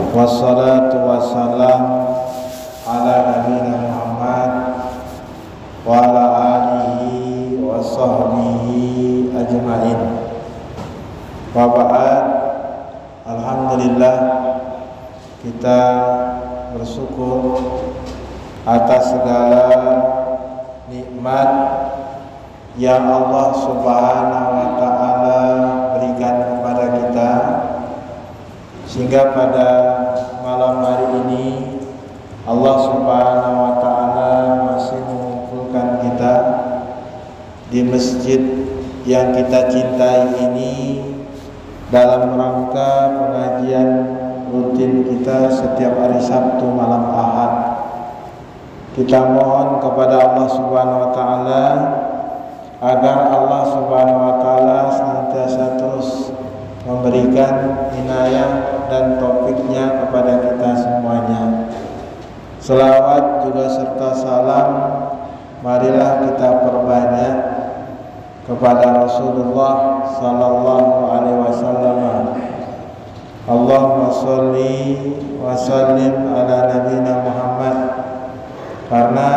Wassalatu wassalam ala nabiyina Muhammad wa ala alihi wa sahbihi ajma'in. Wa ba'd. Alhamdulillah, kita bersyukur atas segala nikmat yang Allah Subhanahu wa ta'ala berikan kepada kita, sehingga pada malam hari ini Allah Subhanahu wa ta'ala masih mengumpulkan kita di masjid yang kita cintai ini dalam rangka pengajian rutin kita setiap hari Sabtu malam Ahad. Kita mohon kepada Allah Subhanahu wa ta'ala agar Allah Subhanahu wa ta'ala senantiasa terus memberikan inayah dan taufiknya kepada kita semuanya. Selawat juga serta salam marilah kita perbanyak kepada Rasulullah sallallahu alaihi wasallam. Allahumma sholli wa sallim ala nabiyina Muhammad. Karena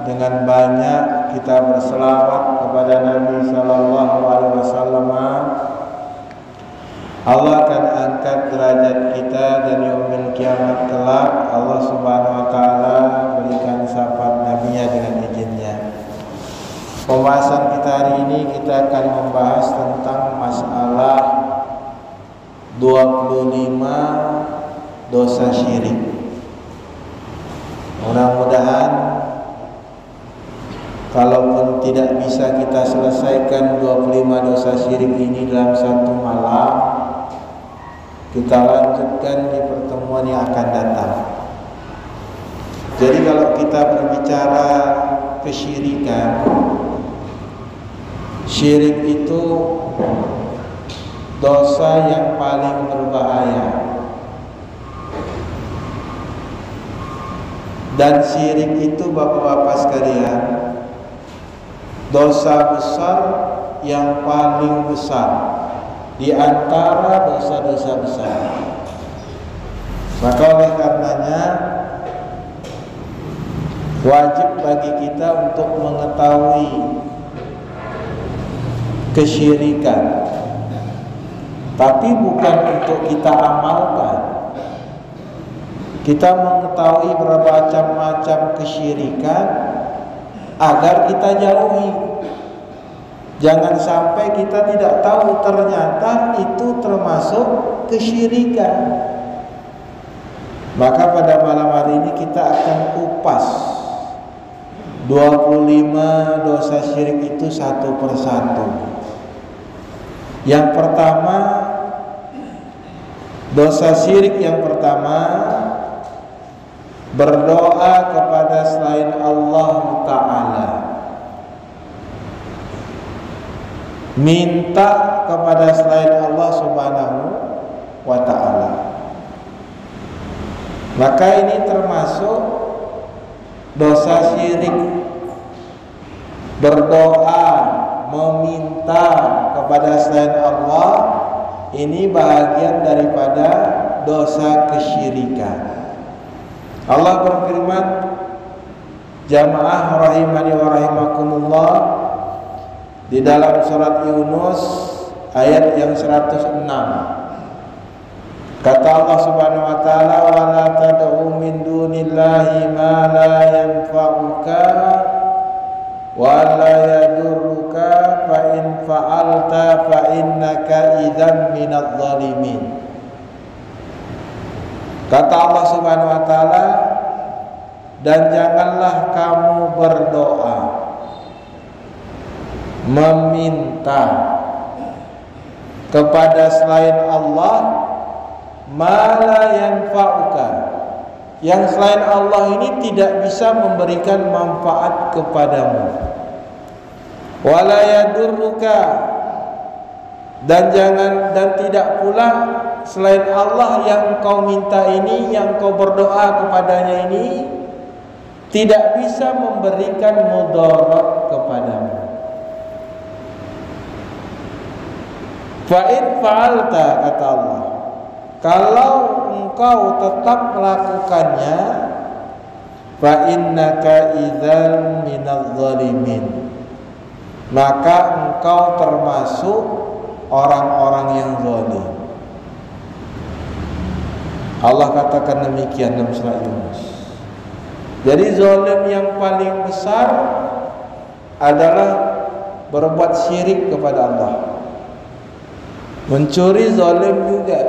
dengan banyak kita berselawat kepada Nabi sallallahu alaihi wasallam, Allah akan angkat derajat kita dan yaumil kiamat kelak Allah Subhanahu wa taala berikan syafaat nabinya dengan izinnya. Pembahasan kita hari ini kita akan membahas tentang masalah 25 dosa syirik. Mudah-mudahan kalaupun tidak bisa kita selesaikan 25 dosa syirik ini dalam satu malam, kita lanjutkan di pertemuan yang akan datang. Jadi kalau kita berbicara kesyirikan, syirik itu dosa yang paling berbahaya. Dan syirik itu bapak-bapak sekalian, dosa besar yang paling besar di antara dosa-dosa besar. Maka oleh karenanya wajib bagi kita untuk mengetahui kesyirikan, tapi bukan untuk kita amalkan. Kita mengetahui bermacam-macam kesyirikan agar kita jauhi. Jangan sampai kita tidak tahu ternyata itu termasuk kesyirikan. Maka pada malam hari ini kita akan kupas 25 dosa syirik itu satu persatu. Yang pertama, dosa syirik yang pertama, berdoa kepada selain Allah Ta'ala, minta kepada selain Allah Subhanahu wa ta'ala. Maka ini termasuk dosa syirik. Berdoa, meminta kepada selain Allah, ini bahagian daripada dosa kesyirikan. Allah berfirman, jamaah rahimani wa rahimakumullah, di dalam surat Yunus ayat yang 106. Kata Allah Subhanahu wa taala, wa la tad'u min dunillahi ma la yanfa'uka wa la yadurruka fa in fa'alta fa innaka idzan minadh dhalimin. Kata Allah Subhanahu wa taala, dan janganlah kamu berdoa, meminta kepada selain Allah ma la yanfa'uka, yang selain Allah ini tidak bisa memberikan manfaat kepadamu, wala yadurruka, dan tidak pula selain Allah yang kau minta ini, yang kau berdoa kepadanya ini tidak bisa memberikan mudarat kepadamu. Fa in fa'alta, kata Allah, Kalau engkau tetap melakukannya, fa innaka idzan minadz zalimin, maka engkau termasuk orang-orang yang zalim. Allah katakan demikian dalam surah Yunus. Jadi zalim yang paling besar adalah berbuat syirik kepada Allah. Mencuri zalim juga.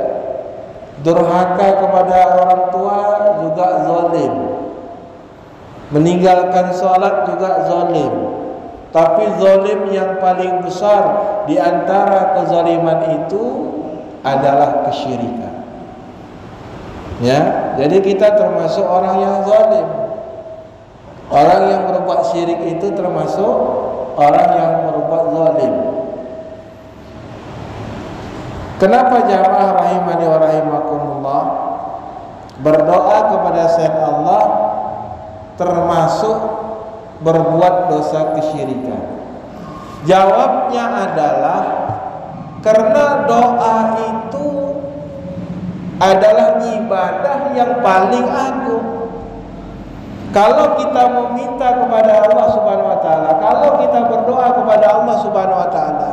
Durhaka kepada orang tua juga zalim. Meninggalkan salat juga zalim. Tapi zalim yang paling besar di antara kezaliman itu adalah kesyirikan. Ya, jadi kita termasuk orang yang zalim. Orang yang berbuat syirik itu termasuk orang yang berbuat zalim. Kenapa jamaah rahimani wa rahimakumullah berdoa kepada selain Allah termasuk berbuat dosa kesyirikan? Jawabnya adalah karena doa itu adalah ibadah yang paling agung. Kalau kita meminta kepada Allah Subhanahu wa taala, kalau kita berdoa kepada Allah Subhanahu wa taala,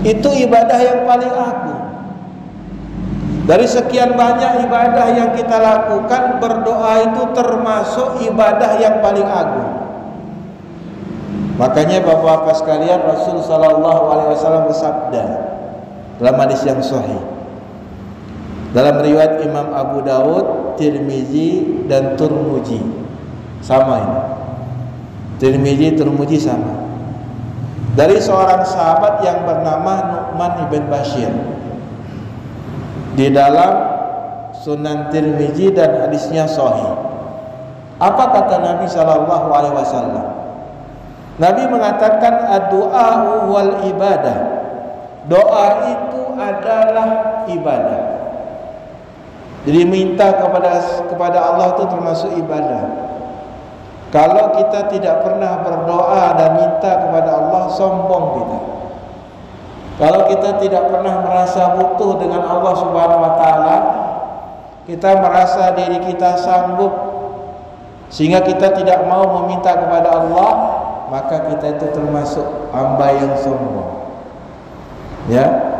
itu ibadah yang paling agung. Dari sekian banyak ibadah yang kita lakukan, berdoa itu termasuk ibadah yang paling agung. Makanya Bapak-bapak sekalian, Rasul sallallahu alaihi wasallam bersabda dalam hadis yang sahih, dalam riwayat Imam Abu Dawud, Tirmizi dan Turmuji, sama ini. Tirmizi, Turmuji sama. Dari seorang sahabat yang bernama Nu'man ibn Bashir, di dalam Sunan Tirmizi dan hadisnya sahih. Apa kata Nabi sallallahu alaihi wasallam? Nabi mengatakan ad-du'a wal ibadah. Doa itu adalah ibadah. Jadi minta kepada Allah itu termasuk ibadah. Kalau kita tidak pernah berdoa dan minta kepada Allah, sombong kita. Kalau kita tidak pernah merasa butuh dengan Allah Subhanahu wa taala, kita merasa diri kita sanggup sehingga kita tidak mau meminta kepada Allah, maka kita itu termasuk hamba yang sombong. Ya.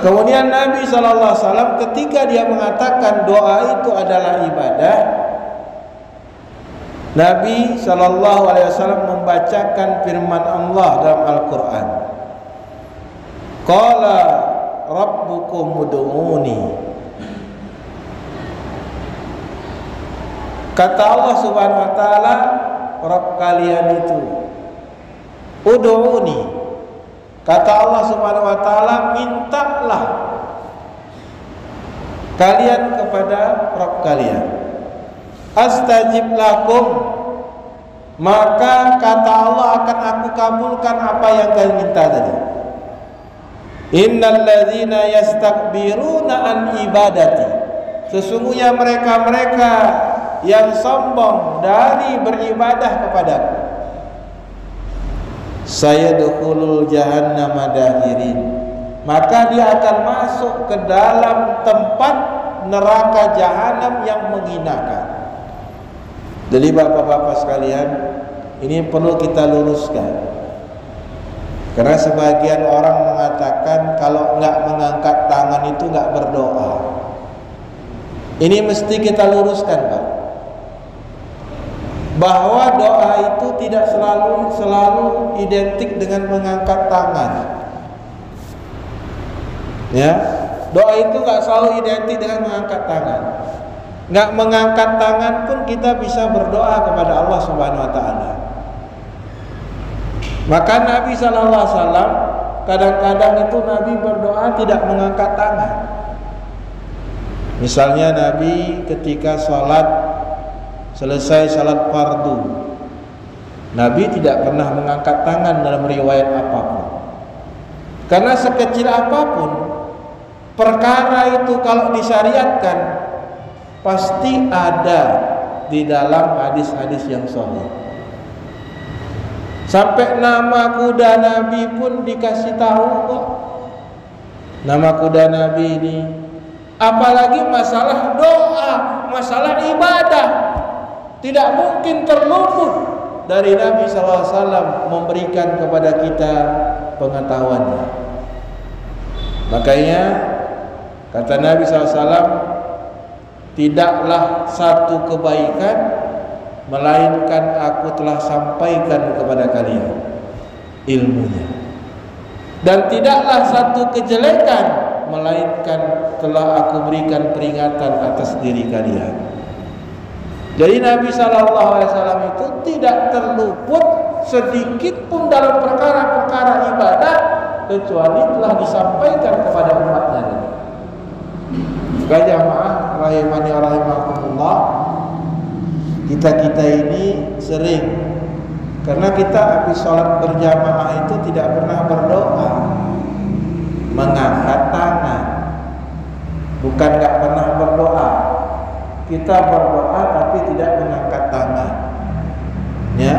Kemudian Nabi sallallahu alaihi wasallam ketika dia mengatakan doa itu adalah ibadah, Nabi sallallahu alaihi wasallam membacakan firman Allah dalam Al-Qur'an. Qala rabbukum ud'uni. Kata Allah Subhanahu wa taala, Rabb kalian itu ud'uni. Kata Allah Subhanahu wa taala, mintalah kalian kepada Rabb kalian. Astajib lakum, maka kata Allah akan aku kabulkan apa yang kalian minta tadi. Innal ladzina yastakbiruna an ibadati, sesungguhnya mereka-mereka yang sombong dari beribadah kepadaku, sayadkhulul jahannama dakhirin, maka dia akan masuk ke dalam tempat neraka jahanam yang menghinakan. Jadi bapak-bapak sekalian, ini perlu kita luruskan. Karena sebagian orang mengatakan kalau enggak mengangkat tangan itu enggak berdoa. Ini mesti kita luruskan, Pak. Bahwa doa itu tidak selalu identik dengan mengangkat tangan. Ya, doa itu enggak selalu identik dengan mengangkat tangan. Enggak mengangkat tangan pun kita bisa berdoa kepada Allah Subhanahu wa taala. Maka Nabi sallallahu alaihi wasallam kadang-kadang itu Nabi berdoa tidak mengangkat tangan. Misalnya Nabi ketika selesai salat fardu, Nabi tidak pernah mengangkat tangan dalam riwayat apapun. Karena sekecil apapun perkara itu kalau disyariatkan pasti ada di dalam hadis-hadis yang sahih. Sampai nama kuda Nabi pun dikasih tahu kok. nama kuda Nabi ini. Apalagi masalah doa, masalah ibadah, tidak mungkin terluput dari Nabi SAW memberikan kepada kita pengetahuannya. Makanya kata Nabi SAW, tidaklah satu kebaikan melainkan aku telah sampaikan kepada kalian ilmunya, dan tidaklah satu kejelekan melainkan telah aku berikan peringatan atas diri kalian. Jadi Nabi SAW itu tidak terluput sedikit pun dalam perkara-perkara ibadah kecuali telah disampaikan kepada umatnya. Jamaah rahimani rahimakumullah, kita ini sering, karena kita habis sholat berjamaah itu tidak pernah berdoa, mengangkat tangan. Bukan nggak pernah berdoa, kita berdoa tapi tidak mengangkat tangan. Ya,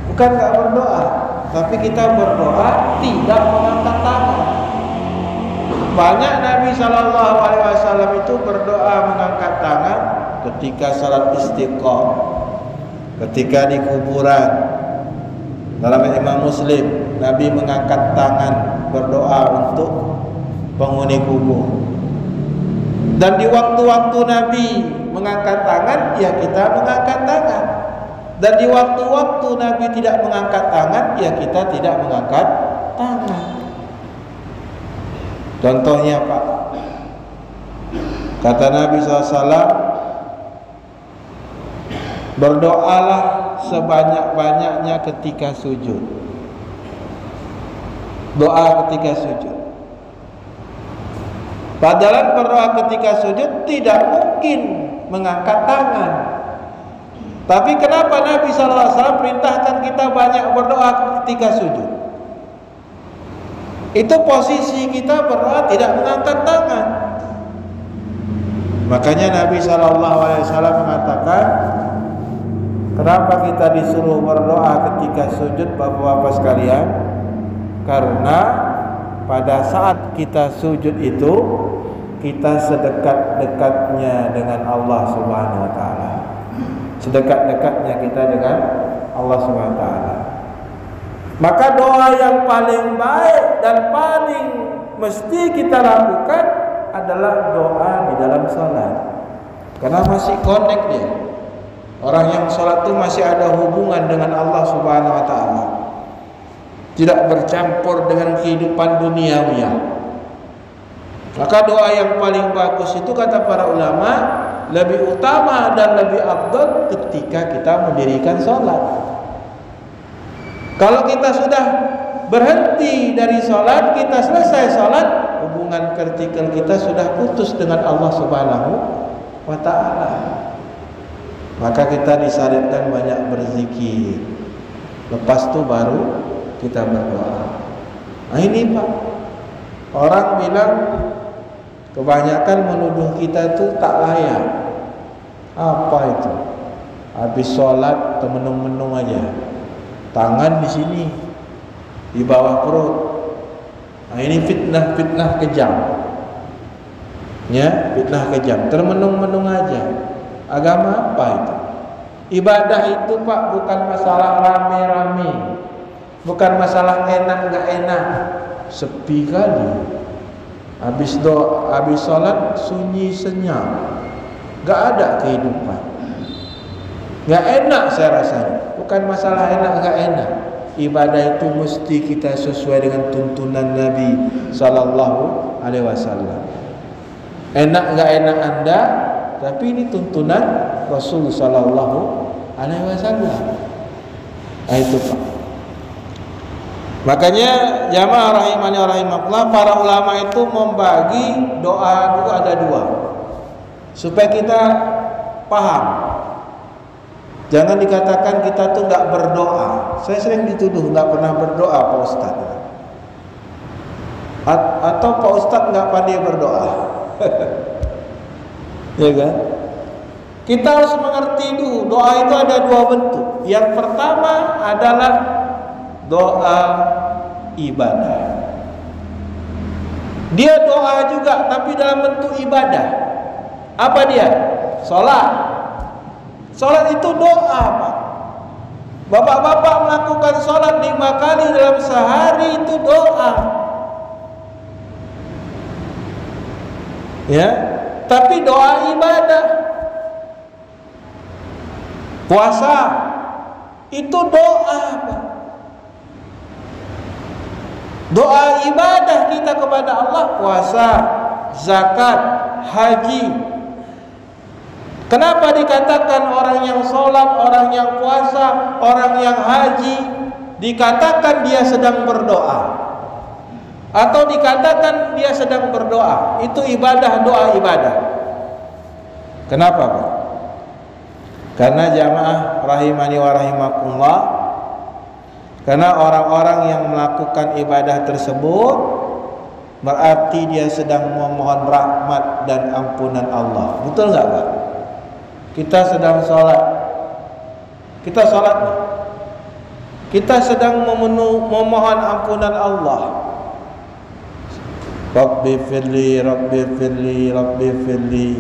bukan nggak berdoa, tapi kita berdoa tidak mengangkat tangan. Banyak Nabi SAW itu berdoa mengangkat tangan ketika salat istiqomah, ketika di kuburan. Dalam Imam Muslim, Nabi mengangkat tangan berdoa untuk penghuni kubur. Dan di waktu-waktu Nabi mengangkat tangan, ya kita mengangkat tangan. Dan di waktu-waktu Nabi tidak mengangkat tangan, ya kita tidak mengangkat tangan. Contohnya Pak, kata Nabi SAW, berdoalah sebanyak-banyaknya ketika sujud. Doa ketika sujud. Padahal berdoa ketika sujud tidak mungkin mengangkat tangan. Tapi kenapa Nabi SAW perintahkan kita banyak berdoa ketika sujud? Itu posisi kita berdoa tidak mengangkat tangan. Makanya Nabi SAW mengatakan, kenapa kita disuruh berdoa ketika sujud Bapak-bapak sekalian? Karena pada saat kita sujud itu kita sedekat-dekatnya dengan Allah Subhanahu wa taala. Sedekat-dekatnya kita dengan Allah Subhanahu wa taala. Maka doa yang paling baik dan paling mesti kita lakukan adalah doa di dalam salat. Karena masih connect dia. Orang yang salat itu masih ada hubungan dengan Allah Subhanahu wa taala. Tidak bercampur dengan kehidupan duniawi. Maka doa yang paling bagus itu kata para ulama lebih utama dan lebih afdal ketika kita mendirikan salat. Kalau kita sudah berhenti dari salat, kita selesai salat, hubungan vertikal kita sudah putus dengan Allah Subhanahu wa taala. Maka kita disyariatkan banyak berzikir. Lepas itu baru kita berdoa. Nah ini Pak, orang bilang kebanyakan menuduh kita itu tak layak. Apa itu? Habis sholat temenung-menung aja, tangan di sini, di bawah perut. Nah ini fitnah kejam. Ya, fitnah kejam. Termenung-menung aja. Agama apa itu? Ibadah itu Pak bukan masalah rame-rame, bukan masalah enak nggak enak, sepi kali. Habis sholat sunyi senyap, nggak ada kehidupan, nggak enak saya rasanya. Bukan masalah enak nggak enak. Ibadah itu mesti kita sesuai dengan tuntunan Nabi Sallallahu Alaihi Wasallam. Enak nggak enak Anda, tapi ini tuntunan Rasul Sallallahu Alaihi Wasallam. Nah itu Pak. Makanya jamaah rahimani rahimakumullah, para ulama itu membagi doa itu ada dua, supaya kita paham. Jangan dikatakan kita tuh nggak berdoa. Saya sering dituduh nggak pernah berdoa Pak Ustadz. Atau Pak Ustadz nggak pandai berdoa. Ya kan? Kita harus mengerti dulu doa itu ada dua bentuk. Yang pertama adalah doa ibadah. Dia doa juga tapi dalam bentuk ibadah. Apa dia? Salat. Salat itu doa, Pak. Bapak-bapak melakukan salat 5 kali dalam sehari itu doa. Ya, tapi doa ibadah. Puasa itu doa, Pak. Doa ibadah kita kepada Allah, puasa, zakat, haji. Kenapa dikatakan orang yang sholat, orang yang puasa, orang yang haji dikatakan dia sedang berdoa? Atau dikatakan dia sedang berdoa? Itu ibadah, doa ibadah. Kenapa, Pak? Karena jamaah rahimani wa rahimakumullah, karena orang-orang yang melakukan ibadah tersebut berarti dia sedang memohon rahmat dan ampunan Allah. Betul nggak, Pak? Kita sedang sholat, kita sholat nih, kita sedang memohon ampunan Allah. Rabbi firli, Rabbi firli, Rabbi firli,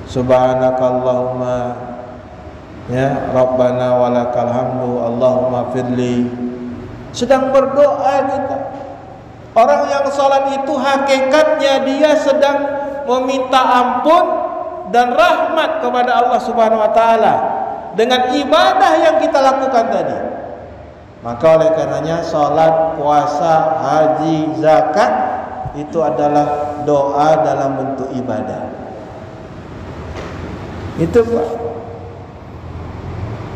subhanakallahumma, ya Rabbana walakal hamdu, Allahumma firli. Sedang berdoa kita. Orang yang sholat itu hakikatnya dia sedang meminta ampun dan rahmat kepada Allah Subhanahu wa taala dengan ibadah yang kita lakukan tadi. Maka oleh karenanya salat, puasa, haji, zakat itu adalah doa dalam bentuk ibadah. Itu, Pak.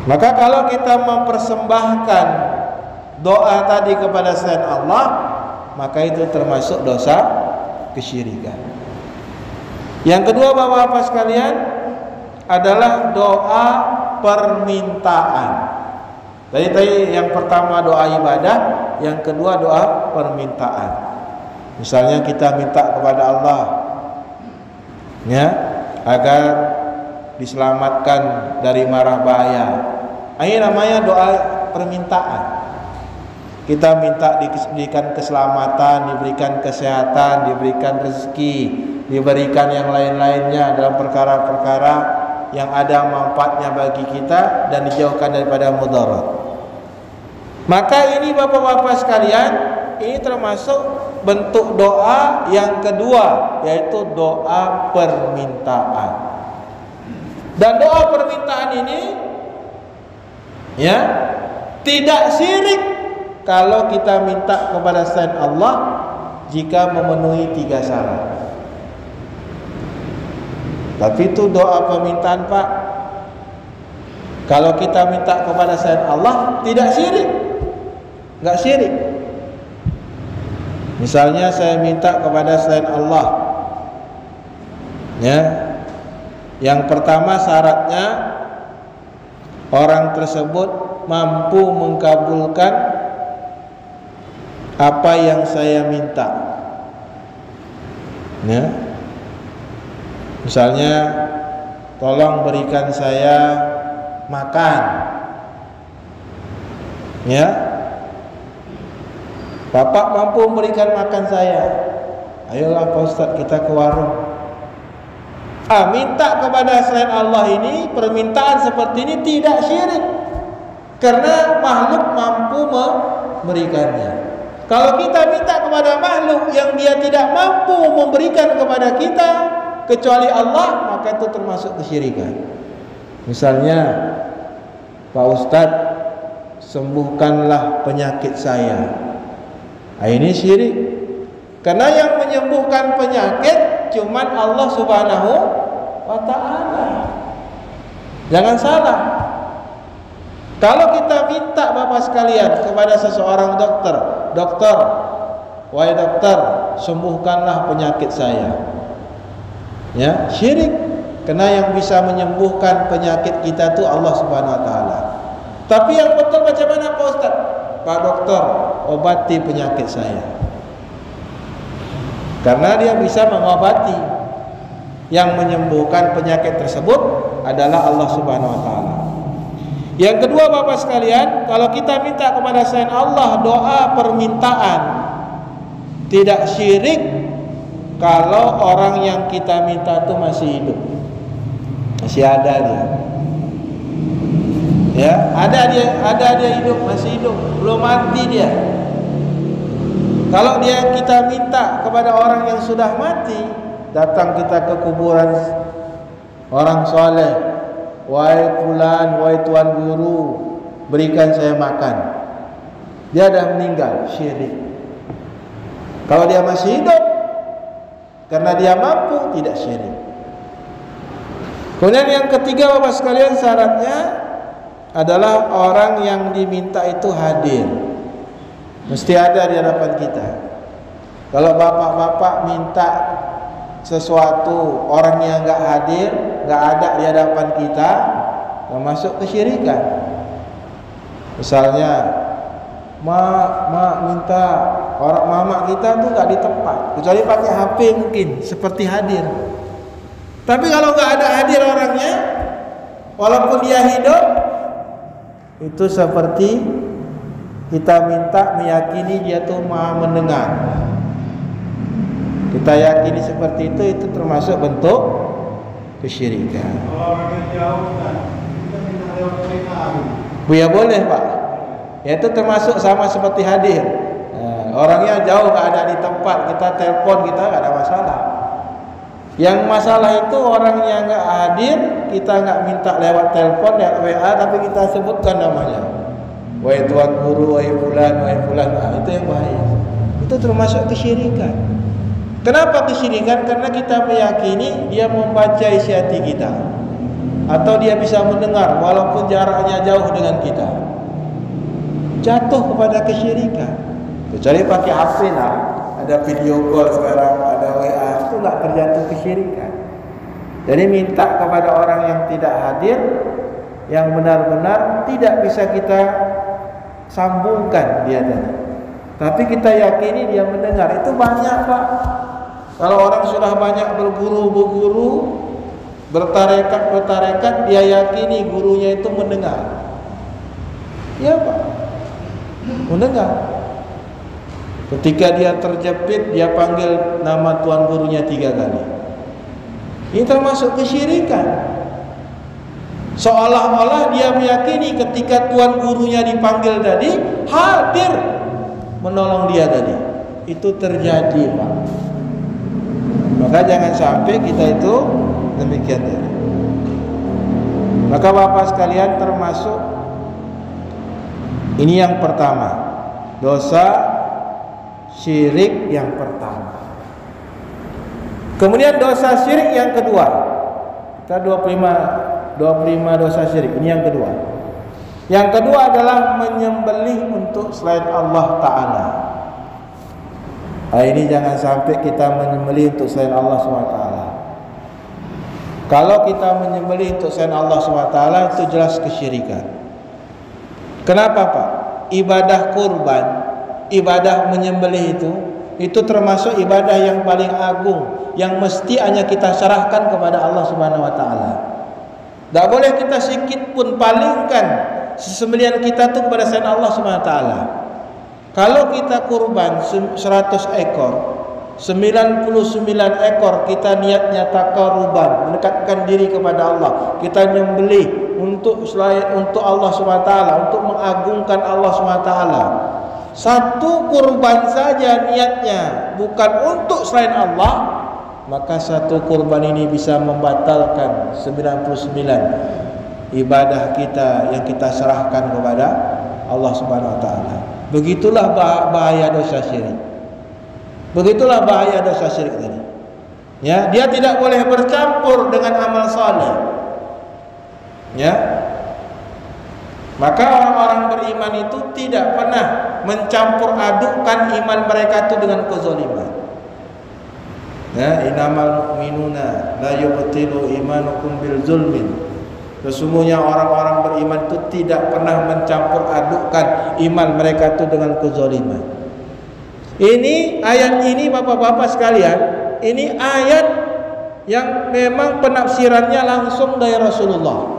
Maka kalau kita mempersembahkan doa tadi kepada selain Allah, maka itu termasuk dosa kesyirikan. Yang kedua, Bapak-bapak sekalian, adalah doa permintaan. Tadi yang pertama doa ibadah, yang kedua doa permintaan. Misalnya kita minta kepada Allah, ya, agar diselamatkan dari mara bahaya. Ini namanya doa permintaan. Kita minta diberikan keselamatan, diberikan kesehatan, diberikan rezeki, diberikan yang lain-lainnya dalam perkara-perkara yang ada manfaatnya bagi kita dan dijauhkan daripada mudarat. Maka ini Bapak-bapak sekalian, ini termasuk bentuk doa yang kedua, yaitu doa permintaan. Dan doa permintaan ini, ya, tidak syirik kalau kita minta kepada selain Allah jika memenuhi 3 syarat. Tapi itu doa permintaan, Pak. Kalau kita minta kepada selain Allah tidak syirik, enggak syirik. Misalnya saya minta kepada selain Allah, ya, yang pertama syaratnya orang tersebut mampu mengkabulkan apa yang saya minta, ya. Misalnya, tolong berikan saya makan, ya. Bapak mampu memberikan makan saya, ayolah Pak Ustadz kita ke warung. Minta kepada selain Allah ini, permintaan seperti ini tidak syirik, karena makhluk mampu memberikannya. Kalau kita minta kepada makhluk yang dia tidak mampu memberikan kepada kita kecuali Allah, maka itu termasuk kesyirikan. Misalnya, Pak Ustadz, sembuhkanlah penyakit saya. Ini syirik, karena yang menyembuhkan penyakit cuman Allah Subhanahu wa ta'ala. Jangan salah. Kalau kita minta Bapak sekalian kepada seseorang dokter, dokter, wahai dokter, sembuhkanlah penyakit saya, ya, syirik. Karena yang bisa menyembuhkan penyakit kita itu Allah Subhanahu wa taala. Tapi yang betul macam mana, Pak Ustaz? Pak dokter, obati penyakit saya. Karena dia bisa mengobati. Yang menyembuhkan penyakit tersebut adalah Allah Subhanahu wa taala. Yang kedua Bapak sekalian, kalau kita minta kepada selain Allah doa permintaan tidak syirik kalau orang yang kita minta itu masih hidup, masih ada dia. Ya, ada dia hidup, masih hidup, belum mati dia. Kalau kita minta kepada orang yang sudah mati, datang kita ke kuburan orang soleh, wahai fulan, wahai tuan guru, berikan saya makan. Dia dah meninggal, syirik. Kalau dia masih hidup, karena dia mampu, tidak syirik. Kemudian yang ketiga, Bapak sekalian, syaratnya adalah orang yang diminta itu hadir. Mesti ada di hadapan kita. Kalau bapak-bapak minta sesuatu, orang yang enggak hadir, enggak ada di hadapan kita, termasuk kesyirikan. Misalnya, mak minta orang mama kita tuh enggak di tempat, kecuali pakai HP mungkin seperti hadir. Tapi kalau enggak ada hadir orangnya, walaupun dia hidup, itu seperti kita minta meyakini dia tuh maha mendengar. Kita yakini seperti itu termasuk bentuk kesyirikan. Kalau orang yang jauh kan, kita minta lewat kereta. Ya boleh Pak. Ya itu termasuk sama seperti hadir. Orangnya jauh nggak ada di tempat, kita telepon, kita nggak ada masalah. Yang masalah itu orang yang nggak hadir, kita nggak minta lewat telepon, lewat WA, tapi kita sebutkan namanya. Wahai tuan guru, wahai fulan, itu yang bahaya. Itu termasuk kesyirikan. Kenapa kesyirikan? Karena kita meyakini dia membaca isi hati kita, atau dia bisa mendengar walaupun jaraknya jauh dengan kita. Jatuh kepada kesyirikan. Kecuali pakai HP lah, ada video call sekarang, ada WA, itu nggak terjatuh kesyirikan. Jadi minta kepada orang yang tidak hadir, yang benar-benar tidak bisa kita sambungkan dia tadi, tapi kita yakini dia mendengar. Itu banyak Pak. Kalau orang sudah banyak berguru, bertarekat, dia yakini gurunya itu mendengar. Ya Pak, mendengar. Ketika dia terjepit, dia panggil nama tuan gurunya 3 kali. Ini termasuk kesyirikan. Seolah-olah dia meyakini ketika tuan gurunya dipanggil tadi, hadir menolong dia tadi. Itu terjadi Pak. Maka jangan sampai kita itu demikian tadi. Maka Bapak sekalian, termasuk ini yang pertama, dosa syirik yang pertama. Kemudian dosa syirik yang kedua. Kita 25 dosa syirik. Ini yang kedua. Yang kedua adalah menyembelih untuk selain Allah Ta'ala. Ini jangan sampai kita menyembelih untuk selain Allah SWT. Kalau kita menyembelih untuk selain Allah SWT, itu jelas kesyirikan. Kenapa Pak? Ibadah kurban, ibadah menyembelih itu termasuk ibadah yang paling agung, yang mesti hanya kita serahkan kepada Allah Subhanahu wa taala. Tak boleh kita sedikit pun palingkan sesembelihan kita itu kepada selain Allah Subhanahu wa taala. Kalau kita kurban 100 ekor, 99 ekor kita niatnya taqarruban, mendekatkan diri kepada Allah. Kita nyembelih untuk Allah Subhanahu wa taala, untuk mengagungkan Allah Subhanahu wa taala. Satu kurban saja niatnya bukan untuk selain Allah, maka satu kurban ini bisa membatalkan 99 ibadah kita yang kita serahkan kepada Allah Subhanahu wa taala. Begitulah bahaya dosa syirik. Begitulah bahaya dosa syirik tadi. Ya, dia tidak boleh bercampur dengan amal saleh. Ya. Maka orang-orang beriman itu tidak pernah mencampur adukkan iman mereka itu dengan kezaliman. Ya, innamal mu'minuna la yubtilu imanukum bil zulmin. Sesungguhnya orang-orang beriman itu tidak pernah mencampur adukkan iman mereka itu dengan kezaliman. Ini ayat ini Bapak-bapak sekalian, ini ayat yang memang penafsirannya langsung dari Rasulullah.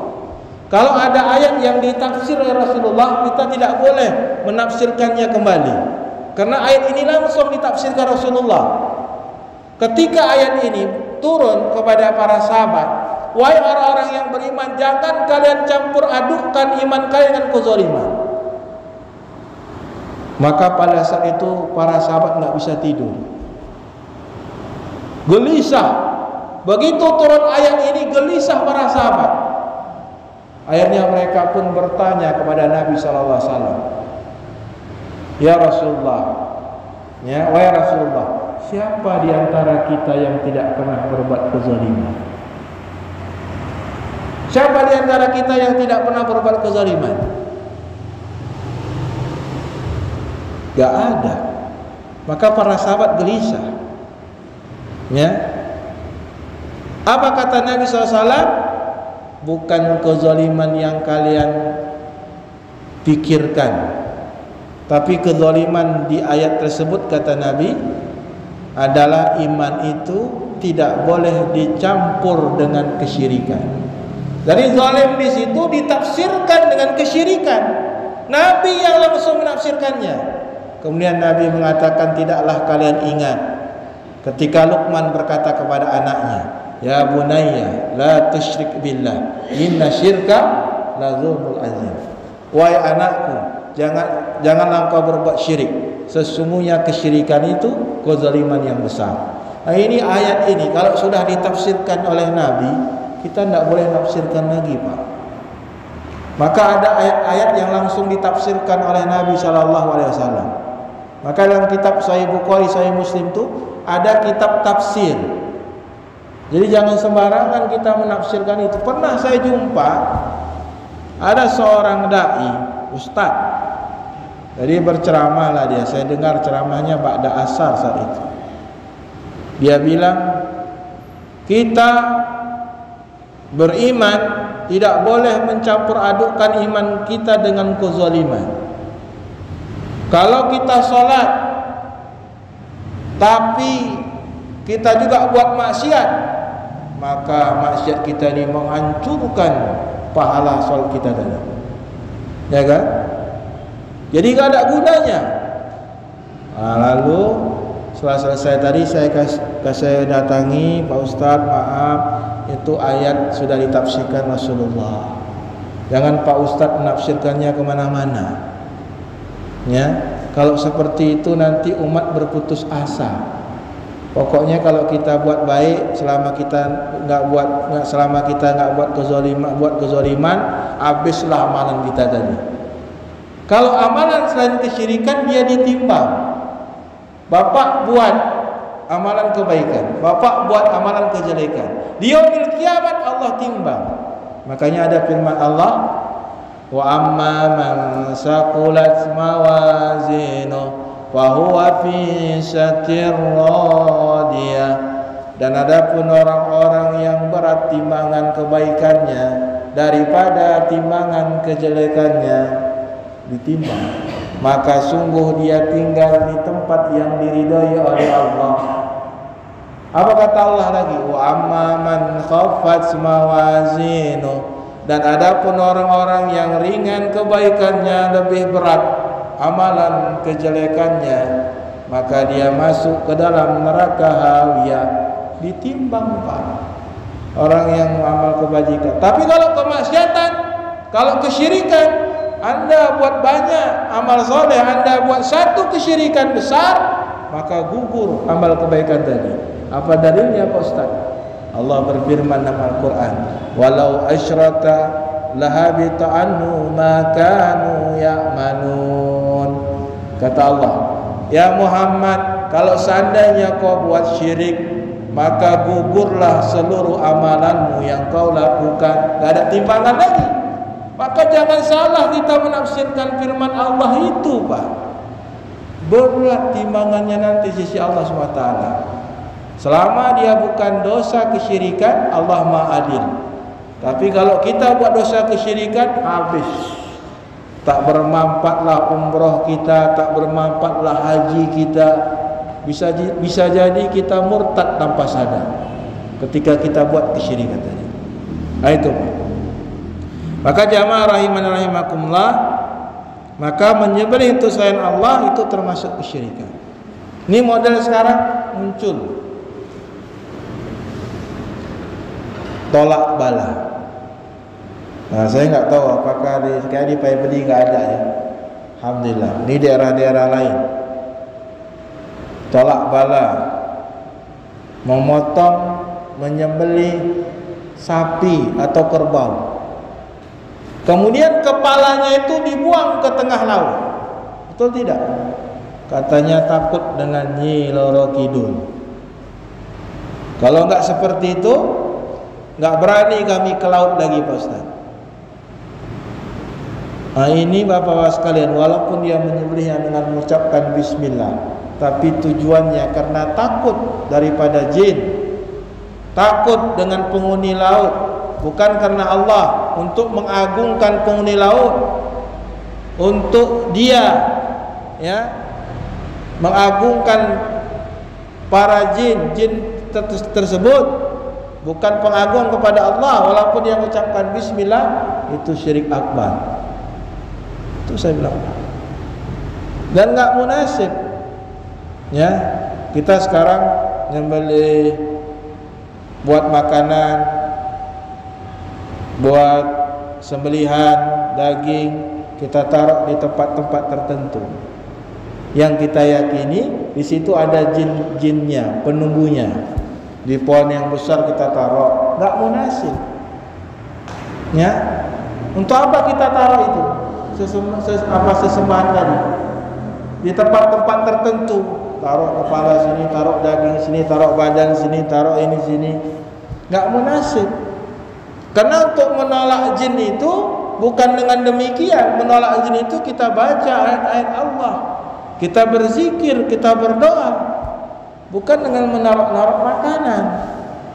Kalau ada ayat yang ditafsir oleh Rasulullah, kita tidak boleh menafsirkannya kembali, karena ayat ini langsung ditafsirkan Rasulullah. Ketika ayat ini turun kepada para sahabat, wahai orang-orang yang beriman, jangan kalian campur adukkan iman kalian dengan kezaliman. Maka pada saat itu para sahabat tidak bisa tidur, gelisah. Begitu turun ayat ini, gelisah para sahabat. Akhirnya mereka pun bertanya kepada Nabi SAW, ya Rasulullah, ya wahai Rasulullah, siapa di antara kita yang tidak pernah berbuat kezaliman? Siapa di antara kita yang tidak pernah berbuat kezaliman? Gak ada. Maka para sahabat gelisah. Ya. Apa kata Nabi SAW? Bukan kezaliman yang kalian pikirkan, tapi kezaliman di ayat tersebut, kata Nabi, adalah iman itu tidak boleh dicampur dengan kesyirikan. Jadi zalim di situ ditafsirkan dengan kesyirikan. Nabi yang langsung menafsirkannya. Kemudian Nabi mengatakan, tidaklah kalian ingat ketika Luqman berkata kepada anaknya, ya bunayya la tusyrik billah inna syirka la zulmul azim. Wahai anakku, janganlah engkau berbuat syirik, sesungguhnya kesyirikan itu kezaliman yang besar. Nah, ini ayat ini kalau sudah ditafsirkan oleh Nabi, kita tidak boleh tafsirkan lagi, Pak. Maka ada ayat-ayat yang langsung ditafsirkan oleh Nabi SAW. Maka dalam kitab Sahih Bukhari, Sahih Muslim itu ada kitab tafsir. Jadi jangan sembarangan kita menafsirkan itu. Pernah saya jumpa ada seorang dai, ustaz. Jadi berceramahlah dia. Saya dengar ceramahnya ba'da asar saat itu. Dia bilang, kita beriman tidak boleh mencampur adukkan iman kita dengan kezaliman. Kalau kita sholat tapi kita juga buat maksiat, maka maksiat kita ini menghancurkan pahala sholat kita tadi, ya kan? Jadi tidak ada gunanya. Nah, lalu setelah selesai tadi saya datangi, Pak Ustadz, maaf, itu ayat sudah ditafsirkan Rasulullah. Jangan Pak Ustadz menafsirkannya kemana-mana. Ya, kalau seperti itu nanti umat berputus asa. Pokoknya kalau kita buat baik, selama kita nggak buat kezaliman, habislah amalan kita tadi. Kalau amalan selain kesyirikan, dia ditimbang. Bapak buat amalan kebaikan, bapak buat amalan kejelekan, di yaumil kiamat Allah timbang. Makanya ada firman Allah, wa amma man saqulat mawazinu fa huwa fi syatir radiyah. Dan adapun orang-orang yang berat timbangan kebaikannya daripada timbangan kejelekannya ditimbang, maka sungguh dia tinggal di tempat yang diridhai oleh Allah. Apa kata Allah lagi? Wa amma man khaffat mawazinu. Dan adapun orang-orang yang ringan kebaikannya, lebih berat amalan kejelekannya, maka dia masuk ke dalam neraka hawiyah. Ditimbang, Pak, orang yang amal kebajikan. Tapi kalau kemaksiatan, kalau kesyirikan, Anda buat banyak amal soleh, Anda buat satu kesyirikan besar, maka gugur amal kebaikan tadi. Apa dalilnya, Pak Ustaz? Allah berfirman dalam Al-Quran, walau asyraka lahabita anhu ma kanu ya'manun. Kata Allah, ya Muhammad, kalau seandainya kau buat syirik, maka gugurlah seluruh amalanmu yang kau lakukan. Gak ada timbangan lagi. Maka jangan salah kita menafsirkan firman Allah itu, Pak. Berat timbangannya nanti sisi Allah SWT. Selama dia bukan dosa kesyirikan, Allah Maha Adil. Tapi kalau kita buat dosa kesyirikan, habis. Tak bermanfaatlah umroh kita, tak bermanfaatlah haji kita. Bisa jadi kita murtad tanpa sadar ketika kita buat kesyirikan tadi. Nah itu. Maka jamaah rahimani rahimakumullah, maka menyembelih untuk selain Allah itu termasuk kesyirikan. Ini model sekarang muncul. tolak bala. Nah, saya nggak tahu apakah di Paibedi nggak ada ya. Alhamdulillah. Ini daerah-daerah lain. Tolak bala, memotong, menyembelih sapi atau kerbau. Kemudian kepalanya itu dibuang ke tengah laut. Betul tidak? Katanya takut dengan Nyi Loro Kidul. Kalau nggak seperti itu, nggak berani kami ke laut lagi, Pak Ustaz. Nah, ini Bapak-bapak sekalian, walaupun dia menyembelihnya dengan mengucapkan bismillah, tapi tujuannya karena takut daripada jin, takut dengan penghuni laut, bukan karena Allah, untuk mengagungkan penghuni laut, untuk dia ya mengagungkan para jin tersebut, bukan pengagung kepada Allah. Walaupun dia mengucapkan bismillah, itu syirik akbar. Itu saya bilang, dan nggak munasib ya kita sekarang nyembelih buat makanan, buat sembelihan daging, kita taruh di tempat-tempat tertentu yang kita yakini di situ ada jin-jinnya, penunggunya. Di pohon yang besar kita taruh, nggak munasib ya. Untuk apa kita taruh itu sesembahan tadi di tempat-tempat tertentu? Taruh kepala sini, taruh daging sini, taruh badan sini, taruh ini sini, nggak munasib. Karena untuk menolak jin itu bukan dengan demikian. Menolak jin itu kita baca ayat-ayat Allah, kita berzikir, kita berdoa, bukan dengan menaruh-naruh makanan,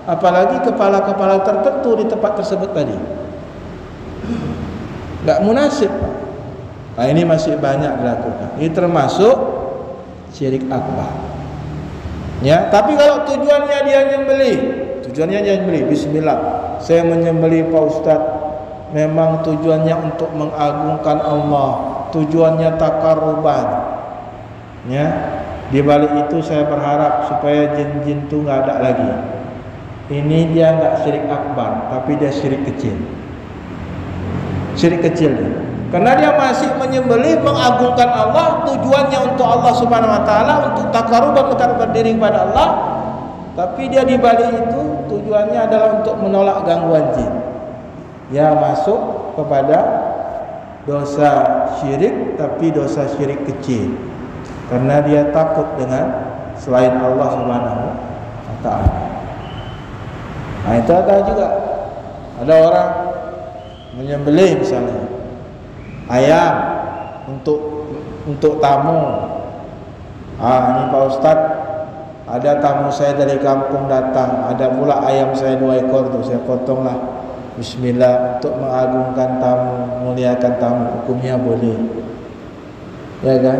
apalagi kepala-kepala tertentu di tempat tersebut tadi. Nggak munasib. Nah, ini masih banyak dilakukan. Ini termasuk syirik akbar. Ya, tapi kalau tujuannya dia nyembelih, bismillah. Saya menyembelih Pak Ustaz, memang tujuannya untuk mengagungkan Allah, tujuannya taqarruban. Ya, di balik itu saya berharap supaya jin-jin itu nggak ada lagi. Ini dia nggak syirik akbar, tapi dia syirik kecil. Syirik kecil dia. Karena dia masih menyembelih, mengagungkan Allah, tujuannya untuk Allah Subhanahu wa taala, untuk taqarruban, mendekatkan diri kepada Allah. Tapi dia di balik itu tujuannya adalah untuk menolak gangguan jin. Ya, masuk kepada dosa syirik, tapi dosa syirik kecil. Karena dia takut dengan selain Allah Subhanahu wa taala. Nah, itu ada juga. Ada orang menyembelih misalnya ayam untuk tamu. Ini Pak Ustaz, ada tamu saya dari kampung datang, ada pula ayam saya 2 ekor tuh, saya potonglah bismillah untuk mengagungkan tamu, muliakan tamu. Hukumnya boleh, ya kan?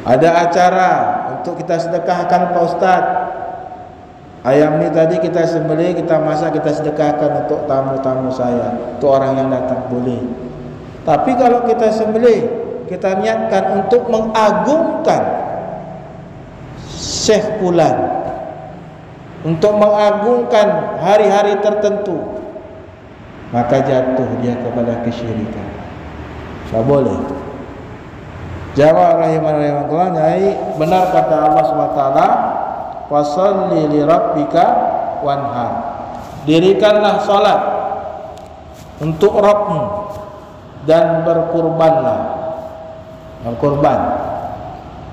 Ada acara untuk kita sedekahkan Pak Ustaz, ayam ini tadi kita sembelih, kita masak, kita sedekahkan untuk tamu-tamu saya, untuk orang yang datang, boleh. Tapi kalau kita sembelih, kita niatkan untuk mengagungkan Syekh Fulan, untuk mengagungkan hari-hari tertentu, maka jatuh dia kepada kesyirikan. Tak boleh. Jawab rahimahullah, nyai benar kata Allah SWT, fasholli li rabbika wanhar. Dirikanlah salat untuk Rabbmu dan berkurbanlah. Berkurban.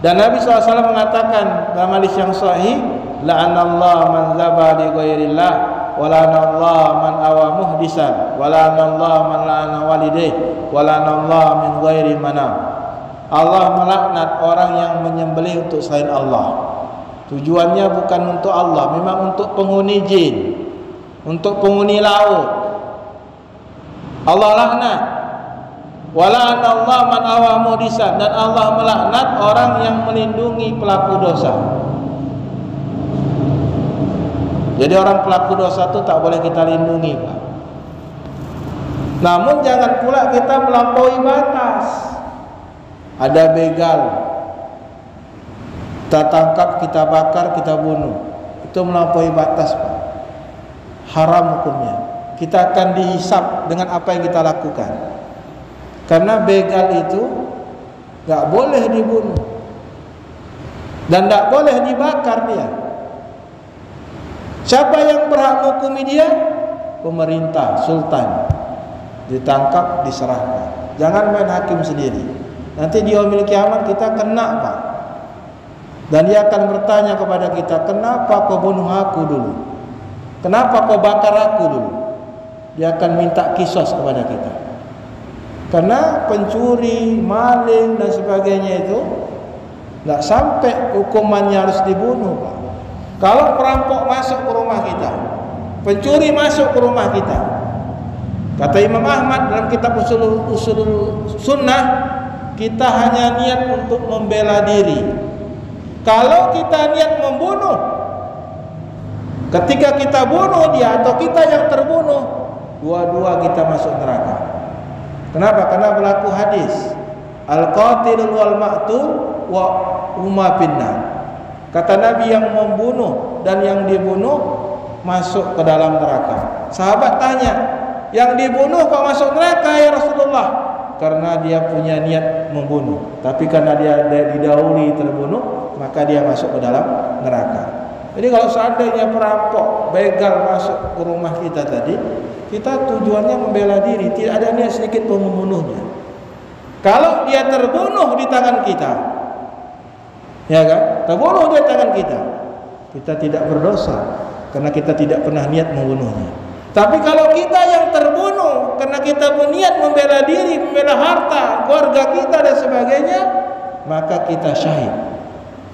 Dan Nabi SAW mengatakan dalam hadis yang sahih, la'anallahu man dzaba li ghairillah wa la'anallahu man awa muhdisan wa la'anallahu man la'ana walidayhi wa la'anallahu min ghairi manam. Allah melaknat orang yang menyembelih untuk selain Allah. Tujuannya bukan untuk Allah, memang untuk penghuni jin, untuk penghuni laut. Allah laknat. Wala Allah man awa muhdisan, dan Allah melaknat orang yang melindungi pelaku dosa. Jadi orang pelaku dosa itu tak boleh kita lindungi, Pak. Namun jangan pula kita melampaui batas. Ada begal, kita tangkap, kita bakar, kita bunuh, itu melampaui batas, Pak. haram hukumnya. Kita akan dihisab dengan apa yang kita lakukan. Karena begal itu enggak boleh dibunuh dan enggak boleh dibakar dia. Siapa yang berhak menghukumi dia? Pemerintah, sultan. Ditangkap, diserahkan. Jangan main hakim sendiri. Nanti di yaumil kiamat kita kena, Pak. Dan dia akan bertanya kepada kita, kenapa kau bunuh aku dulu? Kenapa kau bakar aku dulu? Dia akan minta kisos kepada kita. Karena pencuri, maling dan sebagainya itu tidak sampai hukumannya harus dibunuh, Pak. Kalau perampok masuk ke rumah kita, pencuri masuk ke rumah kita, kata Imam Ahmad dalam kitab usul sunnah, kita hanya niat untuk membela diri. Kalau kita niat membunuh, ketika kita bunuh dia atau kita yang terbunuh, dua-dua kita masuk neraka. Kenapa? Karena berlaku hadis al-qatilul wal maqtul wa huma finnar. Kata Nabi, yang membunuh dan yang dibunuh masuk ke dalam neraka. Sahabat tanya, yang dibunuh kok masuk neraka ya Rasulullah? Karena dia punya niat membunuh, tapi karena dia didahului terbunuh, maka dia masuk ke dalam neraka. Jadi kalau seandainya perampok, begal masuk ke rumah kita tadi, kita tujuannya membela diri, tidak ada niat sedikit pun membunuhnya. Kalau dia terbunuh di tangan kita, ya kan? Terbunuh di tangan kita, kita tidak berdosa karena kita tidak pernah niat membunuhnya. Tapi kalau kita yang terbunuh karena kita berniat membela diri, membela harta, keluarga kita dan sebagainya, maka kita syahid.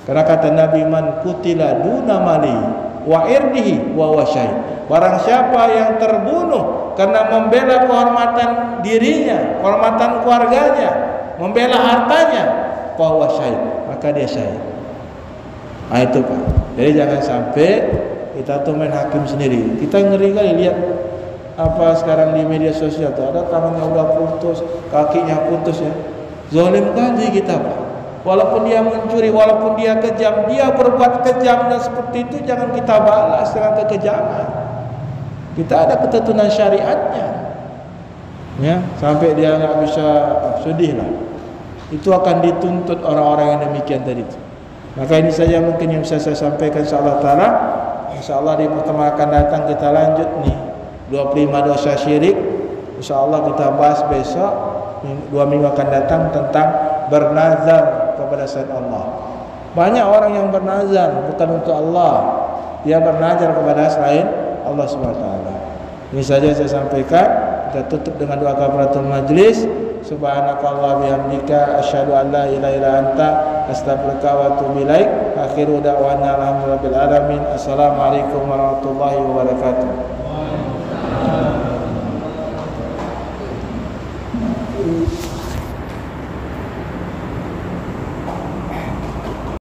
Karena kata Nabi, man kutila duna mali wa irdihi wa huwa syahid. Barang siapa yang terbunuh karena membela kehormatan dirinya, kehormatan keluarganya, membela hartanya, fa huwa syahid, maka dia syahid. Nah itu, Pak. Jadi jangan sampai kita tuh main hakim sendiri. Kita ngeri kali lihat apa sekarang di media sosial tuh, ada tangannya udah putus, kakinya putus ya. Zalim kali kita, Pak. Walaupun dia mencuri, walaupun dia kejam, dia berbuat kejam dan seperti itu, jangan kita balas dengan kekejaman. Kita ada ketentuan syariatnya, ya, sampai dia nggak bisa sedih lah. Itu akan dituntut orang-orang yang demikian tadi. Maka ini saja mungkin yang bisa saya sampaikan, insyaallah taala. InsyaAllah di pertemuan akan datang kita lanjut nih 25 dosa syirik. InsyaAllah kita bahas besok, 2 minggu akan datang, tentang bernazar kepada selain Allah. Banyak orang yang bernazar bukan untuk Allah, dia bernazar kepada selain Allah SWT. Ini saja saya sampaikan. Kita tutup dengan doa kafaratul majlis. Subhanakallah bihamdika asyhadu an la ilaha illa anta astaghfiruka wa atubu ilaik. Akhiru da'wana alhamdulillahil alamin. Assalamualaikum warahmatullahi wabarakatuh.